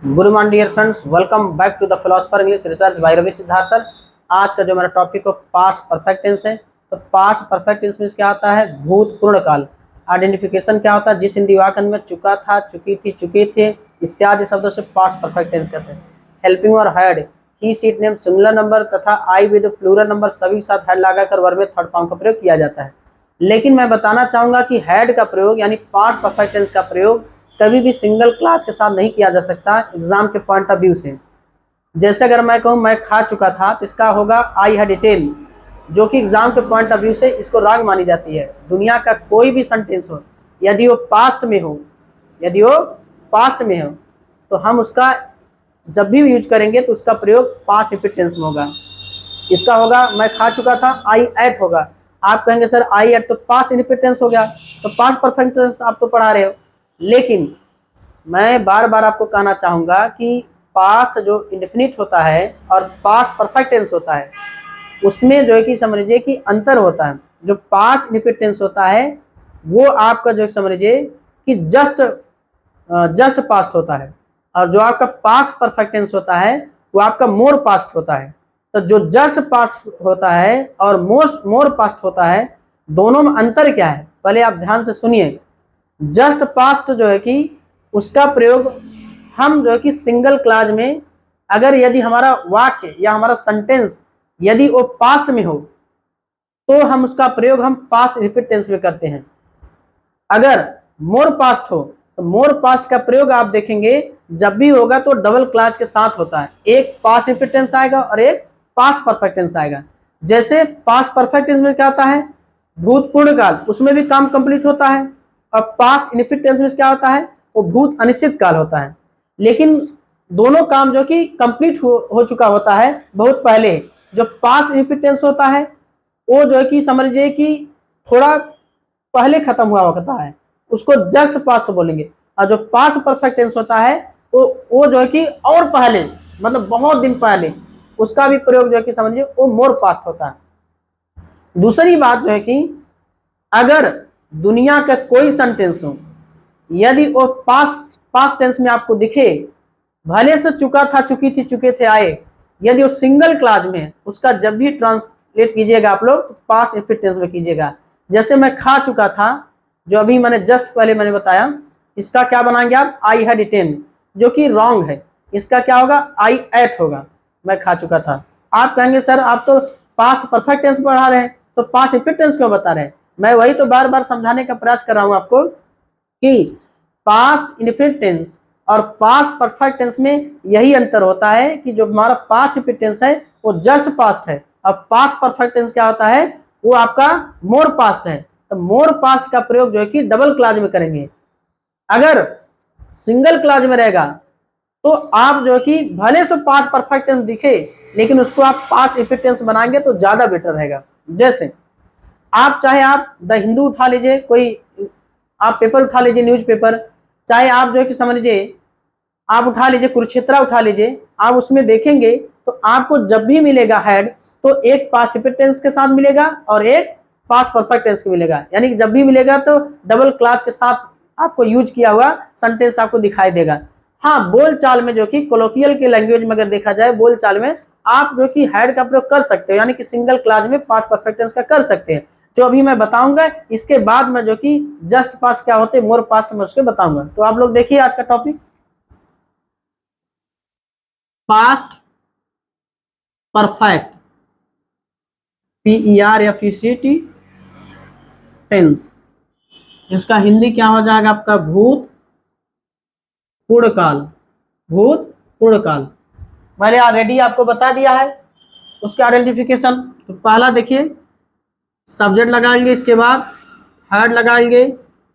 Good morning dear friends, welcome back to the philosopher English research by Ravi Siddharth sir. आज का जो मेरा topic है पास्ट परफेक्ट टेंस है। तो पास्ट परफेक्ट टेंस में क्या आता है? भूतपूर्ण काल। आइडेंटिफिकेशन क्या होता है? जिस हिंदी वाक्य में चुका था, चुकी थी, चुके थे इत्यादि शब्दों से पास्ट परफेक्ट टेंस कहते हैं। हेल्पिंग और had, he seat name, singular number तथा आई विद प्लूरल नंबर सभी के साथ हैड लगाकर वर्ब में थर्ड फॉर्म का प्रयोग किया जाता है। लेकिन मैं बताना चाहूंगा कि हैड का प्रयोग यानी पास्ट परफेक्ट टेंस का प्रयोग कभी भी सिंगल क्लास के साथ नहीं किया जा सकता एग्जाम के पॉइंट ऑफ व्यू से। जैसे अगर मैं कहूँ मैं खा चुका था तो इसका होगा आई हैड इटेन, जो कि एग्जाम के पॉइंट ऑफ व्यू से इसको राग मानी जाती है। दुनिया का कोई भी सेंटेंस हो, यदि वो पास्ट में हो, यदि वो पास्ट में हो तो हम उसका जब भी यूज करेंगे तो उसका प्रयोग पास्ट रिपीट टेंस में होगा। इसका होगा मैं खा चुका था, आई एट होगा। आप कहेंगे सर आई एट तो पास्ट रिपीट टेंस हो गया, तो पास्ट परफेक्ट टेंस आप तो पढ़ा रहे हो। लेकिन मैं बार बार आपको कहना चाहूंगा कि पास्ट जो इंडेफिनिट होता है और पास्ट परफेक्ट टेंस होता है उसमें जो है कि समझिए कि अंतर होता है। जो पास्ट इंडेफिनिट टेंस होता है वो आपका जो समझिए कि जस्ट पास्ट होता है, और जो आपका पास्ट परफेक्ट टेंस होता है वो आपका मोर पास्ट होता है। तो जो जस्ट पास्ट होता है और मोर पास्ट होता है, दोनों में अंतर क्या है पहले आप ध्यान से सुनिए। जस्ट पास्ट जो है कि उसका प्रयोग हम जो है कि सिंगल क्लाज में, अगर यदि हमारा वाक्य या हमारा सेंटेंस यदि वो पास्ट में हो तो हम उसका प्रयोग हम पास्ट रिपीट टेंस में करते हैं। अगर मोर पास्ट हो तो मोर पास्ट का प्रयोग आप देखेंगे जब भी होगा तो डबल क्लाज के साथ होता है। एक पास्ट रिपीट टेंस आएगा और एक पास्ट परफेक्ट टेंस आएगा। जैसे पास्ट परफेक्ट टेंस में क्या होता है? भूतपूर्ण काल, उसमें भी काम कंप्लीट होता है। और पास्ट इनफिनिट टेंस में क्या होता है? वो भूत अनिश्चित काल होता है। लेकिन दोनों काम जो कि कंप्लीट हो चुका होता है बहुत पहले। जो पास्ट इनफिनिट टेंस होता है वो जो है कि समझिए कि थोड़ा पहले खत्म हुआ होता है, उसको जस्ट पास्ट बोलेंगे। और जो पास्ट परफेक्ट टेंस होता है वो जो है कि और पहले, मतलब बहुत दिन पहले, उसका भी प्रयोग जो है कि समझिए वो मोर पास्ट होता है। दूसरी बात जो है कि अगर दुनिया का कोई सेंटेंस हो, यदि वो पास्ट टेंस में आपको दिखे, भले से चुका था, चुकी थी, चुके थे, आए, यदि वो सिंगल क्लाज में है, उसका जब भी ट्रांसलेट कीजिएगा आप लोग तो पास्ट रिपीट टेंस में कीजिएगा। जैसे मैं खा चुका था, जो अभी मैंने जस्ट पहले मैंने बताया, इसका क्या बनाएंगे आप? आई हैड इटेन, जो कि रॉन्ग है। इसका क्या होगा? आई एट होगा। मैं खा चुका था। आप कहेंगे सर आप तो पास्ट परफेक्ट टेंस पढ़ा रहे हैं तो पास्ट रिपीट टेंस क्यों बता रहे हैं? मैं वही तो बार बार समझाने का प्रयास कर रहा हूं आपको कि पास्ट इंडेफिनिट टेंस और पास्ट परफेक्ट टेंस में यही अंतर होता है कि जो हमारा पास्ट रिपीट टेंस है वो जस्ट पास्ट है, और पास्ट परफेक्ट टेंस क्या होता है? वो आपका मोर पास्ट है। तो मोर पास्ट का प्रयोग जो है कि डबल क्लाज में करेंगे। अगर सिंगल क्लाज में रहेगा तो आप जो है कि भले से पास्ट परफेक्ट टेंस दिखे लेकिन उसको आप पास्ट रिपीट टेंस बनाएंगे तो ज्यादा बेटर रहेगा। जैसे आप चाहे आप द हिंदू उठा लीजिए, कोई आप पेपर उठा लीजिए, न्यूज़पेपर, चाहे आप जो है कि समझ लीजिए आप उठा लीजिए कुरुक्षेत्रा उठा लीजिए, आप उसमें देखेंगे तो आपको जब भी मिलेगा हेड तो एक पास्ट रिपीट टेंस के साथ मिलेगा और एक पास्ट परफेक्ट टेंस के मिलेगा। यानी कि जब भी मिलेगा तो डबल क्लाज के साथ आपको यूज किया हुआ सेंटेंस आपको दिखाई देगा। हाँ, बोल चाल में जो कि कोलोकियल के लैंग्वेज में अगर देखा जाए, बोल चाल में आप जो कि हैड का प्रयोग कर सकते हो, यानी कि सिंगल क्लाज में पास्ट परफेक्ट टेंस का कर सकते हैं, जो अभी मैं बताऊंगा। इसके बाद में जो कि जस्ट पास्ट क्या होते हैं, मोर पास्ट में उसके बताऊंगा। तो आप लोग देखिए आज का topic past perfect, PERFECT tense. इसका हिंदी क्या हो जाएगा आपका? भूत पूर्ण काल। भूत पूर्ण काल मैंने ऑलरेडी आपको बता दिया है उसके आइडेंटिफिकेशन। तो पहला देखिए, सब्जेक्ट लगाएंगे, इसके बाद हेड लगाएंगे,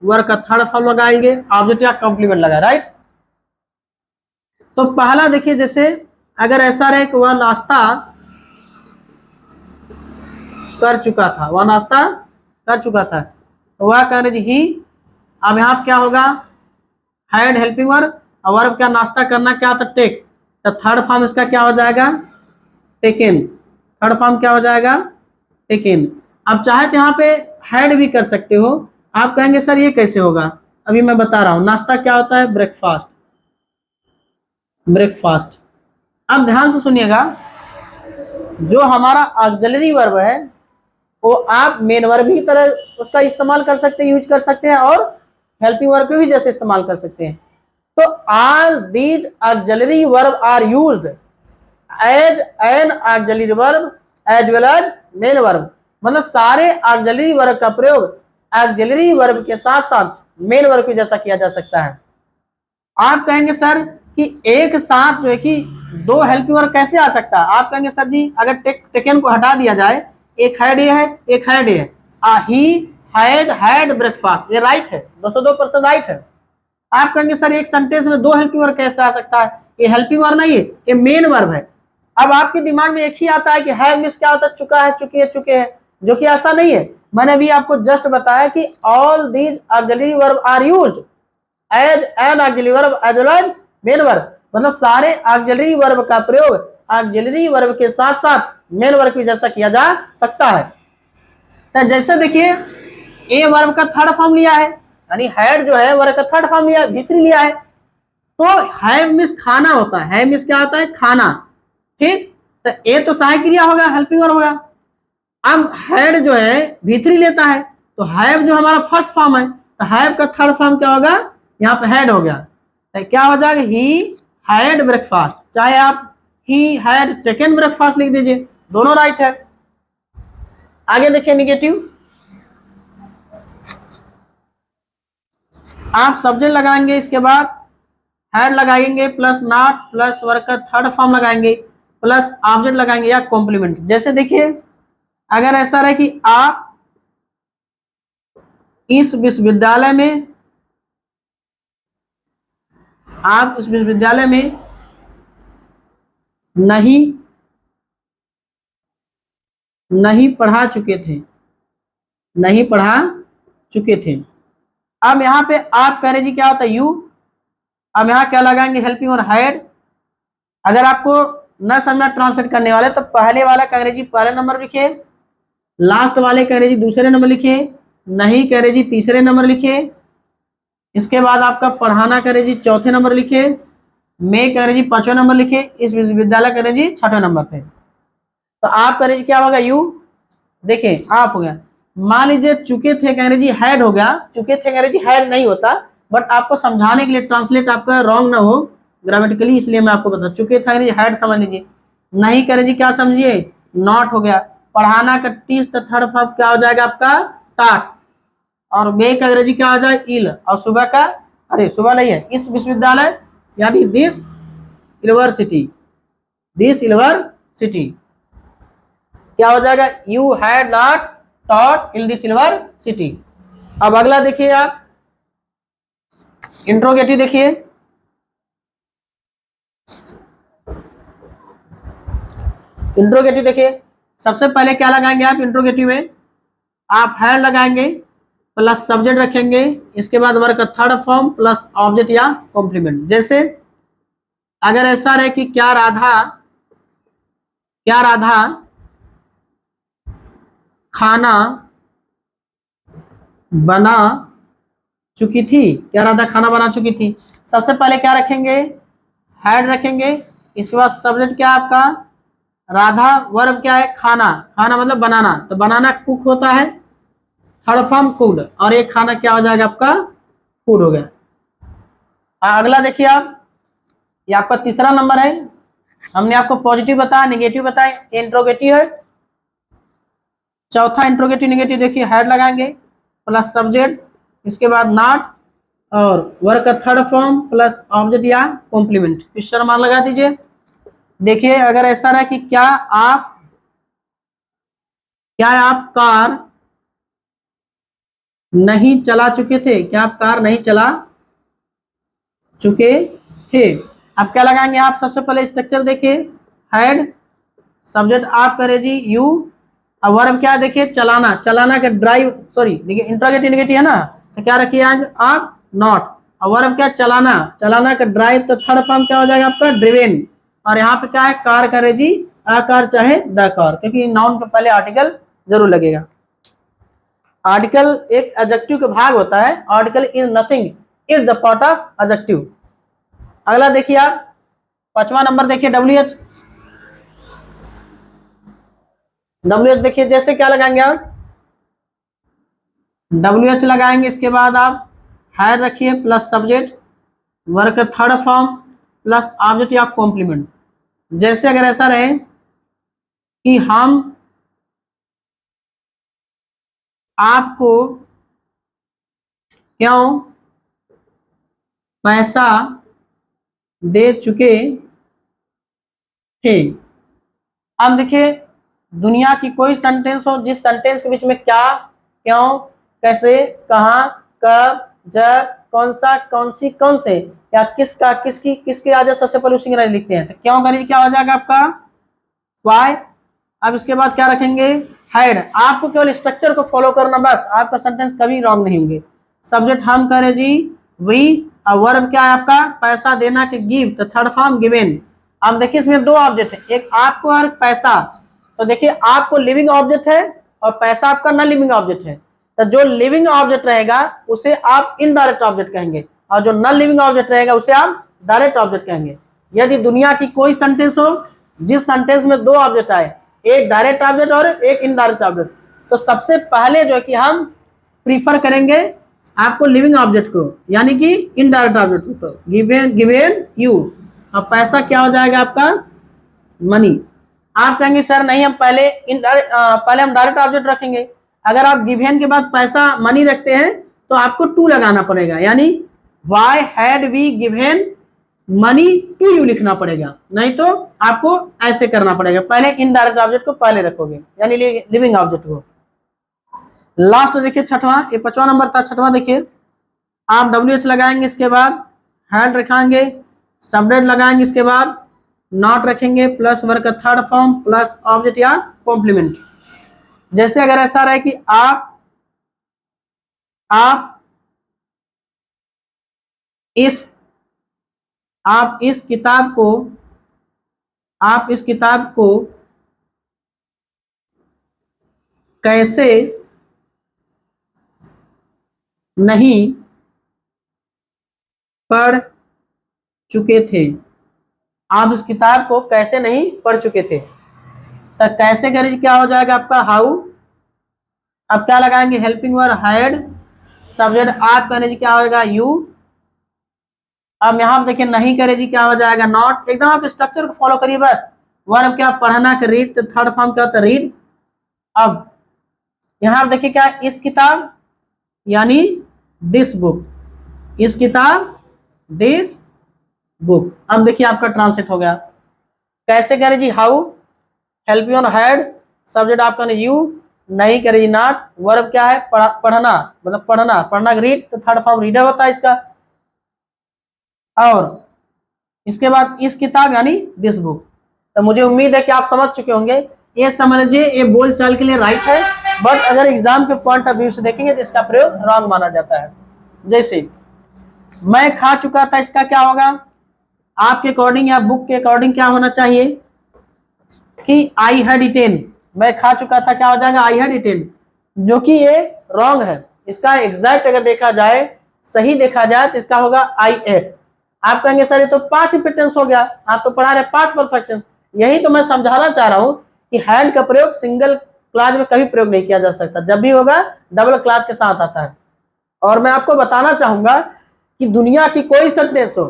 वर्ब का थर्ड फॉर्म लगाएंगे, ऑब्जेक्ट या कॉम्प्लीमेंट लगा, राइट। तो पहला देखिए, जैसे अगर ऐसा रहे कि वह नाश्ता कर चुका था, वह नाश्ता कर चुका था, तो वह कह रहे ही। अब यहाँ क्या होगा? हैड हेल्पिंग वर्ब, और वर्ब क्या? नाश्ता करना क्या था? टेक। तो थर्ड फॉर्म इसका क्या हो जाएगा? टेकन। थर्ड फॉर्म क्या हो जाएगा? टेकन। अब चाहे तो यहाँ पे हैड भी कर सकते हो। आप कहेंगे सर ये कैसे होगा? अभी मैं बता रहा हूँ। नाश्ता क्या होता है? ब्रेकफास्ट। ब्रेकफास्ट। अब ध्यान से सुनिएगा, जो हमारा ऑक्सिलरी वर्ब है वो आप मेन वर्ब की तरह उसका इस्तेमाल कर सकते हैं, यूज कर सकते हैं, और हेल्पिंग वर्ब पे भी जैसे इस्तेमाल कर सकते हैं। तो all these auxiliary verb are used as an auxiliary verb as well as main verb. मतलब सारे ऑक्सिलरी वर्ब का प्रयोग ऑक्सिलरी वर्ब के साथ साथ मेन वर्ब के जैसा किया जा सकता है। आप कहेंगे सर कि एक साथ जो है कि दो हेल्पिंग वर्ब कैसे आ सकता है? आप कहेंगे सर जी अगर टेकन को हटा दिया जाए, एक हैड ये है, एक हैड ये है, ही हैड ब्रेकफास्ट, ये राइट है, 202% राइट है। आप कहेंगे सर एक सेंटेंस में दो हेल्पिंग वर्ब कैसे आ सकता है? ये हेल्पिंग वर्ब नहीं है, ये मेन वर्ब है। अब आपके दिमाग में एक ही आता है कि हैव मिस क्या होता है? चुका है, चुकी है, चुके हैं, जो कि ऐसा नहीं है। मैंने अभी आपको जस्ट बताया कि all these auxiliary verb are used as an auxiliary verb as well as main verb. मतलब सारे ऑक्सिलरी वर्ब का प्रयोग ऑक्सिलरी वर्ब के साथ साथ मेन वर्ब के जैसा किया जा सकता है। तो जैसे देखिए ए वर्ब का थर्ड फॉर्म लिया है, यानी हैड जो है वर्ब का थर्ड फॉर्म लिया, भीतरी लिया है, तो हैव मिस खाना होता है, हैव मिस क्या होता है? खाना। ठीक, तो ए तो सहायक क्रिया होगा, हेल्पिंग वर्ब होगा। अब हैड जो है भीतरी लेता है, तो हैव जो हमारा फर्स्ट फॉर्म है, तो हैव का थर्ड फॉर्म क्या होगा? यहाँ पे हैड हो गया, तो क्या हो जाएगा? He had breakfast. चाहे आप ही हैड टेकन ब्रेकफास्ट लिख दीजिए, दोनों राइट है। आगे देखिए निगेटिव, आप सब्जेक्ट लगाएंगे, इसके बाद हैड लगाएंगे प्लस नॉट प्लस वर्ब का थर्ड फॉर्म लगाएंगे प्लस ऑब्जेक्ट लगाएंगे या कॉम्प्लीमेंट। जैसे देखिए अगर ऐसा रहे कि आप इस विश्वविद्यालय में, आप इस विश्वविद्यालय में नहीं पढ़ा चुके थे, नहीं पढ़ा चुके थे। अब यहाँ पे आप कह रहे जी क्या होता है? यू। अब यहाँ क्या लगाएंगे? हेल्पिंग और हैड। अगर आपको न समझना ट्रांसलेट करने वाले तो पहले वाला कह रहे जी पहले नंबर लिखिए, लास्ट वाले कह रहे जी दूसरे नंबर लिखिए, नहीं कह रहे जी तीसरे नंबर लिखिए, इसके बाद आपका पढ़ाना कह रहे जी चौथे नंबर लिखिए, मैं कह रहे जी पांचवें नंबर लिखिए, इस विश्वविद्यालय कह रहे जी छठवें नंबर पे। तो आप कह रहे जी क्या होगा? यू। देखिए आप हो गया। मान लीजिए चुके थे कह रहे जी हैड हो गया, चुके थे कह रहे जी हैड नहीं होता, बट आपको समझाने के लिए ट्रांसलेट आपका रॉन्ग ना हो ग्रामेटिकली, इसलिए मैं आपको बता, चुके थे हैड समझ लीजिए, नहीं कह रहे जी क्या समझिए? नॉट हो गया। पढ़ाना का टीच थर्ड फॉर्म क्या हो जाएगा आपका? टाट। और बे का अंग्रेजी क्या आ जाए? इल। और सुबह का, अरे सुबह नहीं है, इस विश्वविद्यालय यानी दिस यूनिवर्सिटी, दिस यूनिवर्सिटी क्या हो जाएगा? You had not taught in this university. अब अगला देखिए आप इंट्रोगेटिव, देखिए इंट्रोगेटिव देखिए सबसे पहले क्या लगाएंगे आप इंट्रोगेटिव में? आप हैड लगाएंगे प्लस सब्जेक्ट रखेंगे, इसके बाद वर्ब का थर्ड फॉर्म प्लस ऑब्जेक्ट या कॉम्प्लीमेंट। जैसे अगर ऐसा रहे कि क्या राधा खाना बना चुकी थी, क्या राधा खाना बना चुकी थी? सबसे पहले क्या रखेंगे? हैड रखेंगे, इसके बाद सब्जेक्ट क्या आपका? राधा, वर्ब क्या है? खाना, खाना मतलब बनाना, तो बनाना कुक होता है, थर्ड फॉर्म कुड, और एक खाना क्या हो जाएगा आपका? फूड हो गया। अगला देखिए आप, ये आपका तीसरा नंबर है, हमने आपको पॉजिटिव बताया, निगेटिव बताया, इंट्रोगेटिव है। चौथा इंट्रोगेटिव निगेटिव देखिए, हेड लगाएंगे प्लस सब्जेक्ट, इसके बाद नॉट और वर्ब का थर्ड फॉर्म प्लस ऑब्जेक्ट या कॉम्प्लीमेंट, क्वेश्चन मार्क लगा दीजिए। देखिए अगर ऐसा रहा कि क्या आप कार नहीं चला चुके थे, क्या आप कार नहीं चला चुके थे? अब क्या लगाएंगे आप? सबसे पहले स्ट्रक्चर देखिए, हैड, सब्जेक्ट आप करे जी यू, अब वर्ब क्या देखिए? चलाना, चलाना का ड्राइव, सॉरी देखिए इंट्रोगेटिव नेगेटिव है ना, तो क्या रखिए आप? नॉट। और वर्ब क्या? चलाना, चलाना का ड्राइव, तो थर्ड फॉर्म क्या हो जाएगा आपका? ड्रिवेन। और यहाँ पे क्या है? कार करे जी आकार चाहे द कार, क्योंकि नाउन के पहले आर्टिकल जरूर लगेगा। आर्टिकल एक एडजेक्टिव का भाग होता है, article is nothing, is the part of adjective. अगला देखिए आप, 5वां नंबर देखिए WH। WH देखिए, जैसे क्या लगाएंगे आप, WH लगाएंगे, इसके बाद आप हायर रखिए plus subject, work third form plus object या कॉम्प्लीमेंट। जैसे अगर ऐसा रहे कि हम आपको क्यों पैसा दे चुके थे। अब देखिए, दुनिया की कोई सेंटेंस हो जिस सेंटेंस के बीच में क्या, क्यों, कैसे, कहाँ, कब, जब, कौन सा, कौन सी, कौन से, या किसका, किसकी, किसके आ जाए सबसे पहले उसी अंग्रेजी लिखते हैं। तो क्यों अंग्रेजी क्या हो जाएगा आपका, वाई। अब इसके बाद क्या रखेंगे, हैड। आपको केवल स्ट्रक्चर को फॉलो करना, बस आपका सेंटेंस कभी रॉन्ग नहीं होंगे। सब्जेक्ट हम करें जी वी, और वर्ब क्या है आपका, पैसा देना के गिव, तो थर्ड फॉर्म गिवन। अब देखिए इसमें दो ऑब्जेक्ट है, एक आपको और पैसा। तो देखिए आपको लिविंग ऑब्जेक्ट है और पैसा आपका नॉन लिविंग ऑब्जेक्ट है। तो जो लिविंग ऑब्जेक्ट रहेगा उसे आप इनडायरेक्ट ऑब्जेक्ट कहेंगे, और जो नॉन लिविंग ऑब्जेक्ट रहेगा उसे आप डायरेक्ट ऑब्जेक्ट कहेंगे। यदि दुनिया की कोई सेंटेंस हो जिस सेंटेंस में दो ऑब्जेक्ट आए, एक डायरेक्ट ऑब्जेक्ट और एक इनडायरेक्ट ऑब्जेक्ट, तो सबसे पहले जो है कि हम प्रीफर करेंगे आपको लिविंग ऑब्जेक्ट को, यानी कि इनडायरेक्ट ऑब्जेक्ट को। तो गिवन, गिवन यू। अब पैसा क्या हो जाएगा आपका, मनी। आप कहेंगे सर नहीं, हम पहले पहले हम डायरेक्ट ऑब्जेक्ट रखेंगे। अगर आप गिवन के बाद पैसा मनी रखते हैं तो आपको टू लगाना पड़ेगा, यानी why had we given money to you लिखना पड़ेगा। नहीं तो आपको ऐसे करना पड़ेगा, पहले इनडायरेक्ट ऑब्जेक्ट को पहले रखोगे, यानी लिविंग ऑब्जेक्ट को। लास्ट देखिए छठवां, ये 5वां नंबर था, छठवां देखिए। आप WH लगाएंगे, इसके बाद हैड रखेंगे, सब्जेक्ट लगाएंगे, इसके बाद नॉट रखेंगे, प्लस वर्क का थर्ड फॉर्म प्लस ऑब्जेक्ट या कॉम्प्लीमेंट। जैसे अगर ऐसा रहे कि आप इस आप इस किताब को आप इस किताब को कैसे नहीं पढ़ चुके थे। आप इस किताब को कैसे नहीं पढ़ चुके थे, तो कैसे करें क्या हो जाएगा आपका, हाउ। अब क्या लगाएंगे, हेल्पिंग वर्ब हैड, सब्जेक्ट आप कहने जी क्या होगा, यू। अब यहां देखिए नहीं करे जी क्या हो जाएगा, नॉट। एकदम आप स्ट्रक्चर को फॉलो करिए बस। वर्ब क्या, पढ़ना के रीड, तो थर्ड फॉर्म क्या होता है, रीड। अब यहां देखिए क्या, इस किताब यानी दिस बुक, इस किताब दिस बुक। अब देखिए आपका ट्रांसलेट हो गया। कैसे करे जी, how, help you on had, subject आपका यू, नहीं करे जी नॉट, वर्ब क्या है, पढ़ना, मतलब पढ़ना, पढ़ना रीड, तो थर्ड फॉर्म रीडर होता है इसका। और इसके बाद इस किताब यानी दिस बुक। तो मुझे उम्मीद है कि आप समझ चुके होंगे। ये समझिए ये बोल चाल के लिए राइट है, बट अगर एग्जाम के पॉइंट ऑफ व्यू से देखेंगे तो इसका प्रयोग रॉन्ग माना जाता है। जैसे मैं खा चुका था, इसका क्या होगा, आपके अकॉर्डिंग या बुक के अकॉर्डिंग क्या होना चाहिए कि आई हैड इटेन। मैं खा चुका था, क्या हो जाएगा, आई हैड इटेन, जो कि ये रॉन्ग है। इसका एग्जैक्ट अगर देखा जाए, सही देखा जाए, तो इसका होगा आई एट। आप कहेंगे सर ये तो पास्ट इंपेटेंस हो गया, आप तो पढ़ा रहे पास्ट परफेक्ट टेंस। यही तो मैं समझाना चाह रहा हूं कि हैड का प्रयोग सिंगल क्लास में कभी प्रयोग नहीं किया जा सकता, जब भी होगा डबल क्लास के साथ आता है। और मैं आपको बताना चाहूंगा कि दुनिया की कोई सेंटेंस हो,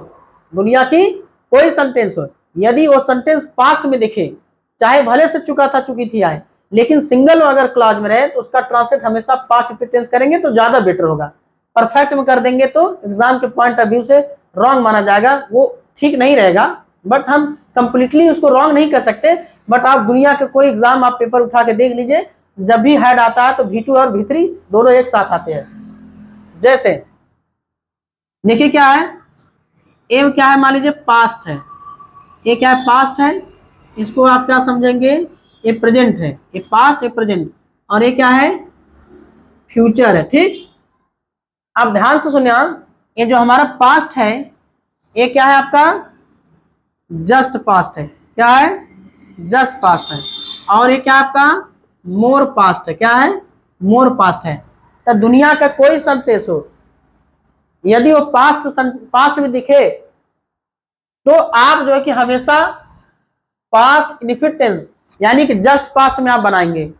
दुनिया की कोई सेंटेंस हो, यदि वो सेंटेंस पास्ट में दिखे, चाहे भले से चुका था चुकी थी आए, लेकिन सिंगल अगर क्लॉज में रहे तो उसका ट्रांसलेट हमेशा पास्ट इंपेटेंस करेंगे तो ज्यादा बेटर होगा। परफेक्ट में कर देंगे तो एग्जाम के पॉइंट ऑफ व्यू से रॉन्ग माना जाएगा, वो ठीक नहीं रहेगा। बट हम कंप्लीटली उसको रॉन्ग नहीं कर सकते। बट आप दुनिया के कोई एग्जाम आप पेपर उठा के देख लीजिए, जब भी हैड आता है तो V2 और V3 दोनों एक साथ आते हैं। जैसे देखिए क्या है, ए क्या है, मान लीजिए पास्ट है, ये क्या है, पास्ट है, इसको आप क्या समझेंगे, ये प्रेजेंट है, ये पास्ट, ये प्रेजेंट, और ये क्या है, फ्यूचर है। ठीक, आप ध्यान से सुनिए, ये जो हमारा पास्ट है ये क्या है आपका, जस्ट पास्ट है। क्या है, जस्ट पास्ट है। और ये क्या आपका, मोर पास्ट है। क्या है, मोर पास्ट है। तो दुनिया का कोई सेंटेंस हो, यदि वो पास्ट में दिखे तो आप जो है कि हमेशा पास्ट इनफिनिट टेंस यानी कि जस्ट पास्ट में आप बनाएंगे।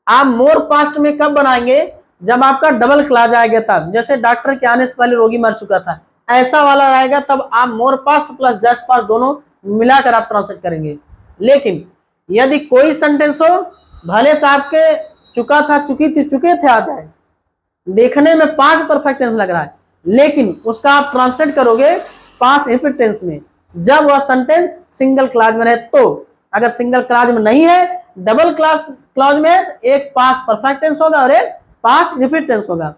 आप मोर पास्ट में कब बनाएंगे, जब आपका डबल क्लॉज आएगा तब। जैसे डॉक्टर के आने से पहले रोगी मर चुका था, ऐसा वाला रहेगा, तब आप मोर पास्ट प्लस जस्ट पास्ट दोनों मिलाकर आप ट्रांसलेट करेंगे। लेकिन यदि कोई सेंटेंस हो, भले से आपके चुका था, चुकी थी, चुके थे आ जाए, देखने में पास्ट परफेक्ट टेंस लग रहा है, लेकिन उसका आप ट्रांसलेट करोगे पास्ट इनफिनिट टेंस में, जब वह सेंटेंस सिंगल क्लॉज में रहे। तो अगर सिंगल क्लॉज में नहीं है, डबल क्लॉज में है, तो एक पास्ट परफेक्ट टेंस होगा और एक पास्ट इनफिनिट टेंस होगा।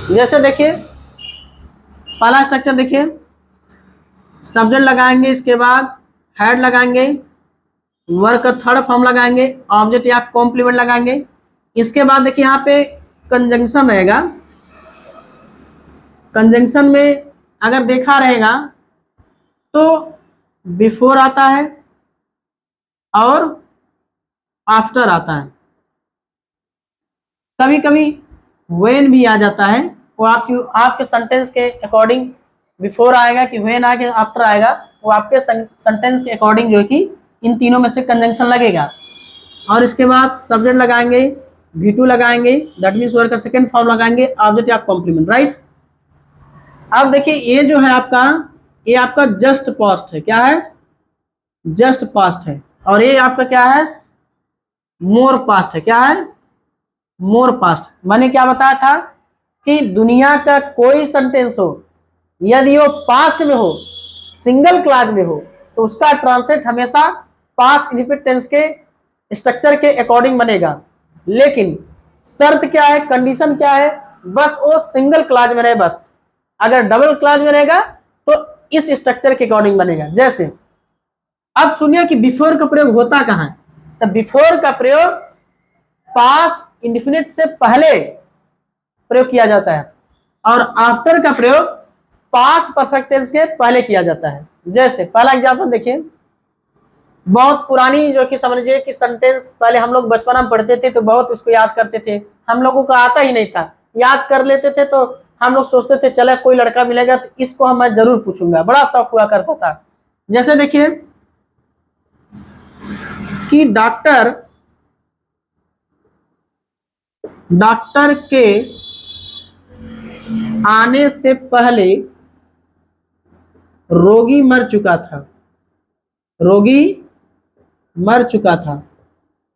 जैसे देखिए पहला स्ट्रक्चर देखिए, सब्जेक्ट लगाएंगे, इसके बाद हेड लगाएंगे, वर्क का थर्ड फॉर्म लगाएंगे, ऑब्जेक्ट या कॉम्प्लीमेंट लगाएंगे। इसके बाद देखिए यहाँ पे कंजंक्शन रहेगा। कंजंक्शन में अगर देखा रहेगा तो बिफोर आता है और आफ्टर आता है, कभी कभी व्हेन भी आ जाता है। वो आपके सेंटेंस के अकॉर्डिंग बिफोर आएगा कि व्हेन आएगा, आफ्टर आएगा, वो आपके सेंटेंस के अकॉर्डिंग जो है कि इन तीनों में से कंजंक्शन लगेगा। और इसके बाद सब्जेक्ट लगाएंगे, V2 लगाएंगे, दैट मीन्स वर्ड का सेकंड फॉर्म लगाएंगे, ऑब्जेक्ट या कॉम्प्लीमेंट, राइट। अब देखिए ये जो है आपका, ये आपका जस्ट पास्ट है। क्या है? जस्ट पास्ट है। और ये आपका क्या है? मोर पास्ट है। क्या है? मोर पास्ट। मैंने क्या बताया था कि दुनिया का कोई सेंटेंस हो, यदि वो पास्ट में हो, सिंगल क्लॉज में हो, तो उसका ट्रांसलेट हमेशा पास्ट इनफिनिट टेंस के स्ट्रक्चर के अकॉर्डिंग बनेगा। लेकिन शर्त क्या है, कंडीशन क्या है? बस वो सिंगल क्लॉज में रहे बस। अगर डबल क्लॉज में रहेगा तो इस स्ट्रक्चर के अकॉर्डिंग बनेगा। जैसे अब सुनिए कि बिफोर का प्रयोग होता कहां है। तो बिफोर का प्रयोग पास्ट इंडेफिनिट से पहले प्रयोग किया जाता है, और आफ्टर का प्रयोग पास्ट परफेक्ट टेंस के पहले किया जाता है। जैसे पहला एग्जांपल देखिए, बहुत पुरानी जो कि समझिए कि सेंटेंस पहले हम लोग बचपन में पढ़ते थे तो बहुत उसको याद करते थे, हम लोगों को आता ही नहीं था, याद कर लेते थे तो हम लोग सोचते थे चले कोई लड़का मिलेगा तो इसको मैं जरूर पूछूंगा, बड़ा शौक हुआ करता था। जैसे देखिए कि डॉक्टर के आने से पहले रोगी मर चुका था। रोगी मर चुका था।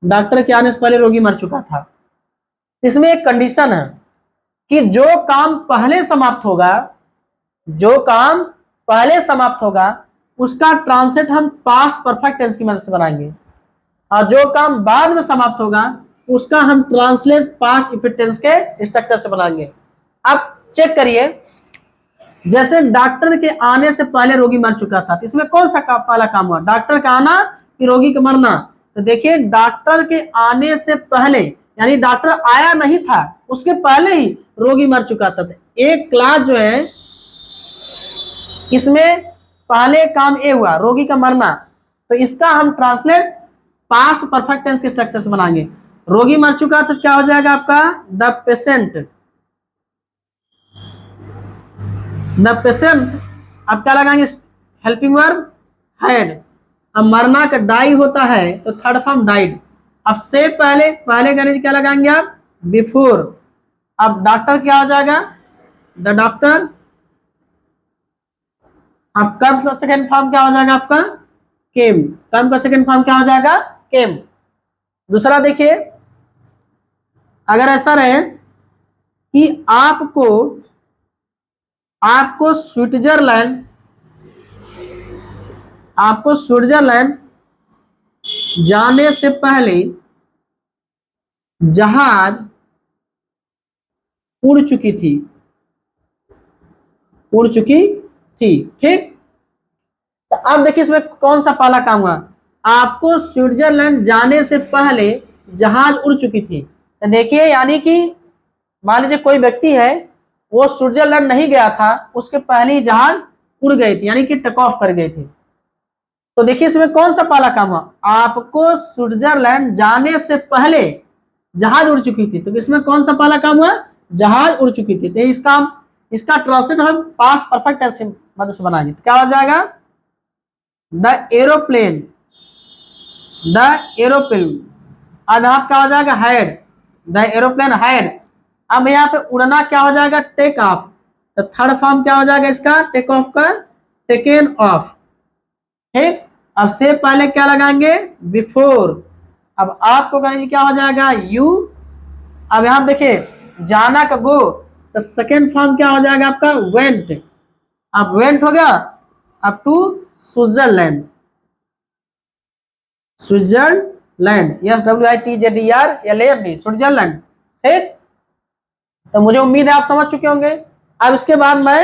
डॉक्टर के आने से पहले रोगी मर चुका था। इसमें एक कंडीशन है कि जो काम पहले समाप्त होगा, जो काम पहले समाप्त होगा उसका ट्रांसलेट हम पास्ट परफेक्ट टेंस की मदद से बनाएंगे, और जो काम बाद में समाप्त होगा उसका हम ट्रांसलेट पास्ट इनफिनिट टेंस के स्ट्रक्चर से बनाएंगे। अब चेक करिए, जैसे डॉक्टर के आने से पहले रोगी मर चुका था, तो इसमें कौन सा पहला काम हुआ? डॉक्टर का आना कि रोगी का मरना? तो देखिए डॉक्टर के आने से पहले यानी डॉक्टर आया नहीं था, उसके पहले ही रोगी मर चुका था। एक क्लास जो है इसमें पहले काम ए हुआ, रोगी का मरना, तो इसका हम ट्रांसलेट पास्ट परफेक्ट टेंस के स्ट्रक्चर से बनाएंगे। रोगी मर चुका तो क्या हो जाएगा आपका? The patient. द पेशेंट अब क्या लगाएंगे? Helping verb had. अब मरना का डाई होता है तो थर्ड फॉर्म डाइड। अब से पहले कहने से क्या लगाएंगे आप? बिफोर। अब डॉक्टर क्या हो जाएगा? The doctor. अब कब का सेकेंड फॉर्म क्या हो जाएगा आपका? केम। कब का सेकेंड फॉर्म क्या हो जाएगा? केम। दूसरा देखिए, अगर ऐसा रहे कि आपको स्विट्जरलैंड जाने से पहले जहाज उड़ चुकी थी। ठीक। तो अब देखिए इसमें कौन सा पहला काम हुआ? आपको स्विट्जरलैंड जाने से पहले जहाज उड़ चुकी थी। तो देखिए यानी कि मान लीजिए कोई व्यक्ति है, वो स्विट्जरलैंड नहीं गया था, उसके पहले ही जहाज उड़ गई थी यानी कि टेक ऑफ कर गई थी। तो देखिए इसमें कौन सा पहला काम हुआ? आपको स्विट्जरलैंड जाने से पहले जहाज उड़ चुकी थी। तो इसमें कौन सा पहला काम हुआ, जहाज उड़ चुकी थी। तो इसका ट्रांसलेट हम पास्ट परफेक्ट टेंस मदद से बनाएंगे। तो क्या हो जाएगा, द एरोप्लेन, द एरोप्लेन। अब यहाँ क्या हो जाएगा, हैड, द एरोप्लेन हैड। अब यहाँ पे उड़ना क्या हो जाएगा, टेक ऑफ। तो थर्ड फॉर्म क्या हो जाएगा इसका, टेक ऑफ का, टेकन ऑफ। ठीक, अब से पहले क्या लगाएंगे, बिफोर। अब आपको करेंगे क्या हो जाएगा, यू। अब यहां देखिए, जाना का गो, तो सेकेंड फॉर्म क्या हो जाएगा आपका, वेंट। अब वेंट हो गया। अब to Switzerland, Switzerland, yes, WITZERLAND, Switzerland. ठीक, तो मुझे उम्मीद है आप समझ चुके होंगे। अब इसके बाद मैं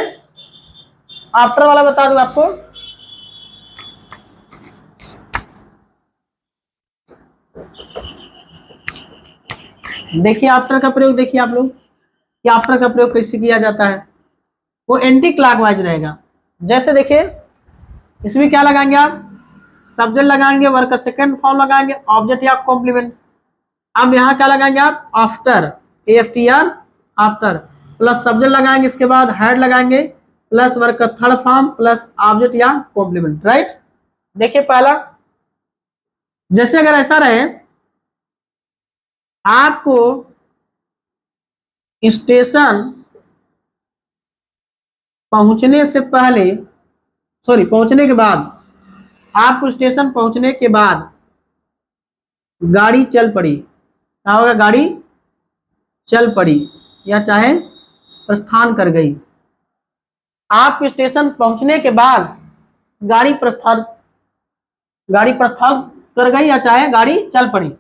आफ्टर वाला बता दूं आपको। देखिए आफ्टर का प्रयोग, देखिए आप लोग कि आफ्टर का प्रयोग कैसे किया जाता है। वो एंटी क्लॉकवाइज रहेगा। जैसे देखिए, इसमें क्या लगाएंगे आप, सब्जेक्ट लगाएंगे, वर्ब का सेकंड फॉर्म लगाएंगे, ऑब्जेक्ट या कॉम्प्लीमेंट। अब यहाँ क्या लगाएंगे आप, after, AFTR, after, plus subject लगाएंगे, इसके बाद हेड लगाएंगे, प्लस वर्ब का थर्ड फॉर्म, प्लस ऑब्जेक्ट या कॉम्प्लीमेंट। राइट, देखिए पहला, जैसे अगर ऐसा रहे, आपको स्टेशन पहुंचने से पहले, सॉरी पहुंचने के बाद, आपको स्टेशन पहुंचने के बाद गाड़ी चल पड़ी, क्या होगा, गाड़ी चल पड़ी, या चाहे प्रस्थान कर गई। आप स्टेशन पहुंचने के बाद गाड़ी प्रस्थान कर गई, या चाहे गाड़ी चल पड़ी।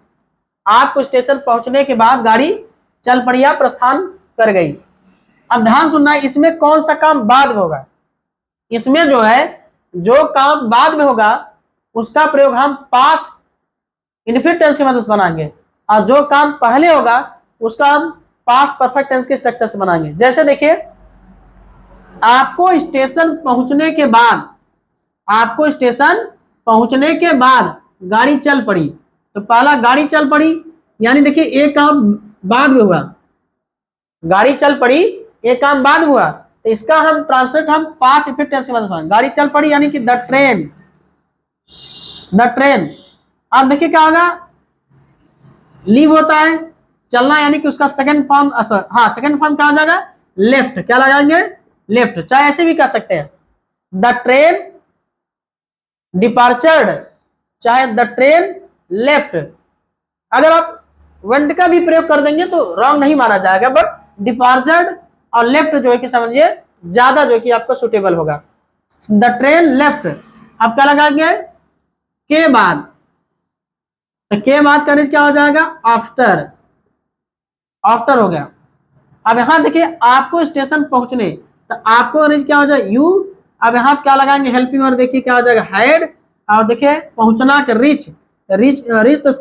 आपको स्टेशन पहुंचने के बाद गाड़ी चल पड़ी या प्रस्थान कर गई। अब ध्यान सुनना, इसमें कौन सा काम बाद में होगा। इसमें जो है, जो काम बाद में होगा उसका प्रयोग हम पास्ट इनफिनिट टेंस की मदद से बनाएंगे, और जो काम पहले होगा उसका हम पास्ट परफेक्ट टेंस के स्ट्रक्चर से बनाएंगे। जैसे देखिए, आपको स्टेशन पहुंचने के बाद, आपको स्टेशन पहुंचने के बाद गाड़ी चल पड़ी। तो पहला गाड़ी चल पड़ी, यानी देखिए एक काम बाद में हुआ, गाड़ी चल पड़ी, एक काम बाद हुआ। तो इसका हम ट्रांसलेट हम पास्ट इनफिनिट टेंस की मदद से, गाड़ी चल पड़ी यानी कि द ट्रेन, द ट्रेन। अब देखिए क्या होगा, लीव होता है, चलना, यानी कि उसका सेकंड फॉर्म, हाँ सेकंड फॉर्म क्या हो जाएगा, लेफ्ट। क्या लगाएंगे, लेफ्ट। चाहे ऐसे भी कर सकते हैं, द ट्रेन डिपार्चर्ड, चाहे द ट्रेन लेफ्ट। अगर आप वेंट का भी प्रयोग कर देंगे तो रॉन्ग नहीं माना जाएगा, बट डिपार्चर्ड और लेफ्ट जो है कि समझिए ज्यादा जो है कि आपको सुटेबल होगा। The train left. अब क्या लगाएंगे, के बाद, तो के बाद का क्या हो जाएगा, आफ्टर, आफ्टर हो गया। अब यहां देखिए, आपको स्टेशन पहुंचने, तो आपको क्या हो जाए, यू। अब यहां क्या लगाएंगे, हेल्पिंग, और देखिए क्या हो जाएगा, हैड। और देखिए पहुंचना के रिच, रिच, रिच, तो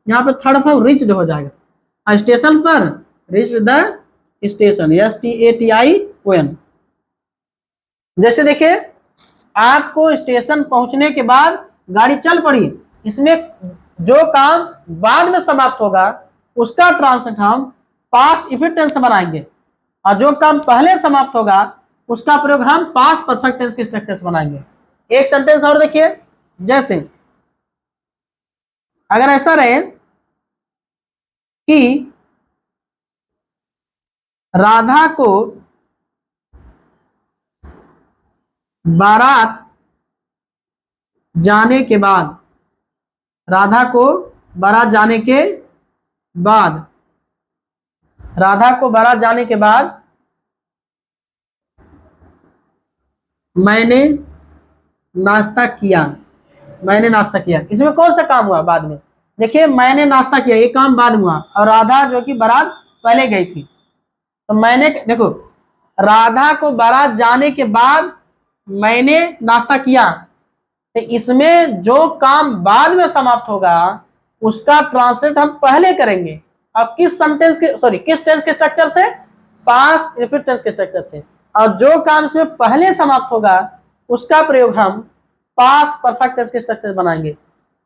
यहाँ पे थर्ड फॉर्म रिच्ड हो जाएगा। स्टेशन पर, रिच द स्टेशन, STATION। जैसे देखिए, आपको स्टेशन पहुंचने के बाद गाड़ी चल पड़ी, इसमें जो काम बाद में समाप्त होगा उसका ट्रांसलेट हम पास्ट इनफिनिट टेंस से बनाएंगे, और जो काम पहले समाप्त होगा उसका प्रयोग हम पास्ट परफेक्ट टेंस के स्ट्रक्चर से बनाएंगे। एक सेंटेंस और देखिए, जैसे अगर ऐसा रहे कि राधा को बारात जाने के बाद, राधा को बारात जाने के बाद, राधा को बारात जाने के बाद मैंने नाश्ता किया, मैंने नाश्ता किया। इसमें कौन सा काम हुआ बाद में, देखिए मैंने नाश्ता किया, ये काम बाद में हुआ, और राधा जो कि बारात पहले गई थी। तो मैंने, देखो राधा को बारात जाने के बाद मैंने नाश्ता किया, तो इसमें जो काम बाद में समाप्त होगा उसका ट्रांसलेट हम पहले करेंगे। अब किस सेंटेंस के, सॉरी किस टेंस के स्ट्रक्चर से, पास्ट इनफिनिट टेंस के स्ट्रक्चर से। और जो काम इसमें पहले समाप्त होगा उसका प्रयोग हम पास्ट परफेक्ट टेंस के स्ट्रक्चर से बनाएंगे।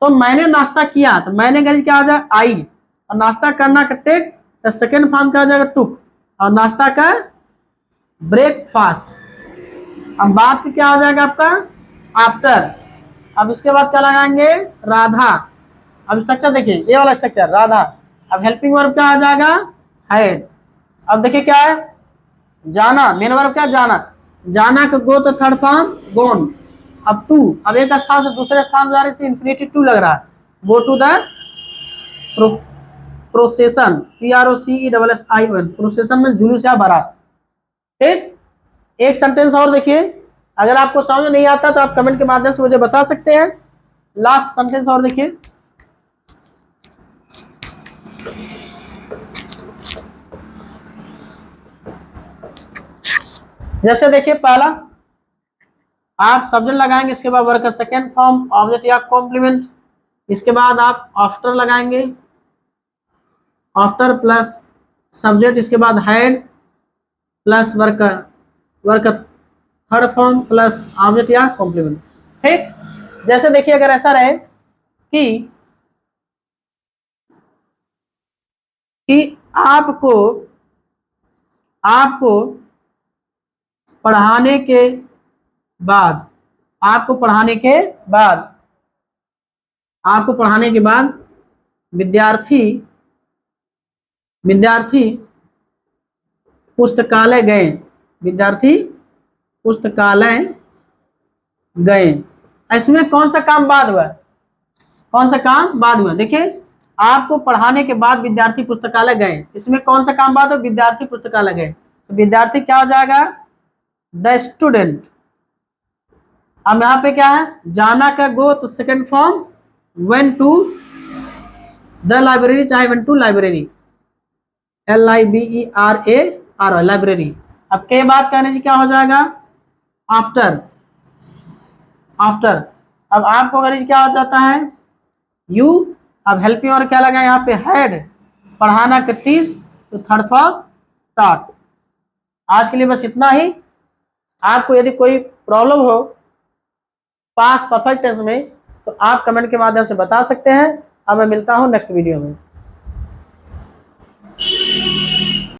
तो मैंने नाश्ता किया, तो मैंने क्या आ जाए, आई। और नाश्ता करना का टेक तो सेकेंड फॉर्म क्या हो जाएगा टुक, और नाश्ता का ब्रेकफास्ट। अब बात की क्या हो जाएगा आपका आफ्टर। अब इसके बाद क्या लगाएंगे राधा। अब स्ट्रक्चर देखिए ये वाला स्ट्रक्चर राधा। अब हेल्पिंग वर्ब क्या आ जाएगा हैड। अब देखिए क्या है जाना, मेन वर्ब क्या जाना, जाना का गो तो थर्ड फॉर्म गोन। अब टू, अब एक स्थान से दूसरे स्थान जा रहे से इंफिनिटिव टू लग रहा है, go to the procession, PROCESSION, procession में जुलूस या बारात। ठीक, एक सेंटेंस और देखिए, अगर आपको समझ नहीं आता तो आप कमेंट के माध्यम से मुझे बता सकते हैं। लास्ट सेंटेंस और देखिए, जैसे देखिए पहला आप सब्जेक्ट लगाएंगे, इसके बाद वर्ब का सेकेंड फॉर्म ऑब्जेक्ट या कॉम्प्लीमेंट, इसके बाद आप आफ्टर लगाएंगे, आफ्टर प्लस सब्जेक्ट, इसके बाद हैड प्लस वर्ब का थर्ड फॉर्म प्लस ऑब्जेक्ट या कॉम्प्लीमेंट। ठीक, जैसे देखिए अगर ऐसा रहे कि आपको आपको पढ़ाने के बाद आपको पढ़ाने के बाद आपको पढ़ाने के बाद विद्यार्थी विद्यार्थी पुस्तकालय गए, विद्यार्थी पुस्तकालय गए। इसमें कौन सा काम बाद हुआ, कौन सा काम बाद हुआ, देखिए आपको पढ़ाने के बाद विद्यार्थी पुस्तकालय गए, इसमें कौन सा काम बाद हुआ, विद्यार्थी पुस्तकालय गए, तो विद्यार्थी क्या हो जाएगा द स्टूडेंट। अब यहाँ पे क्या है जाना का गो तो second form went to the library, चाहे went to library, LIBERAR library. अब के बाद कहने से क्या हो जाएगा आफ्टर, आफ्टर। अब आपको अगर क्या हो जाता है यू। अब हेल्पिंग और क्या लगा यहाँ पे हैड, पढ़ाना का टीच तो थर्ड फॉर्म टॉट। आज के लिए बस इतना ही। आपको यदि कोई प्रॉब्लम हो पास्ट परफेक्ट टेंस में तो आप कमेंट के माध्यम से बता सकते हैं। अब मैं मिलता हूँ नेक्स्ट वीडियो में।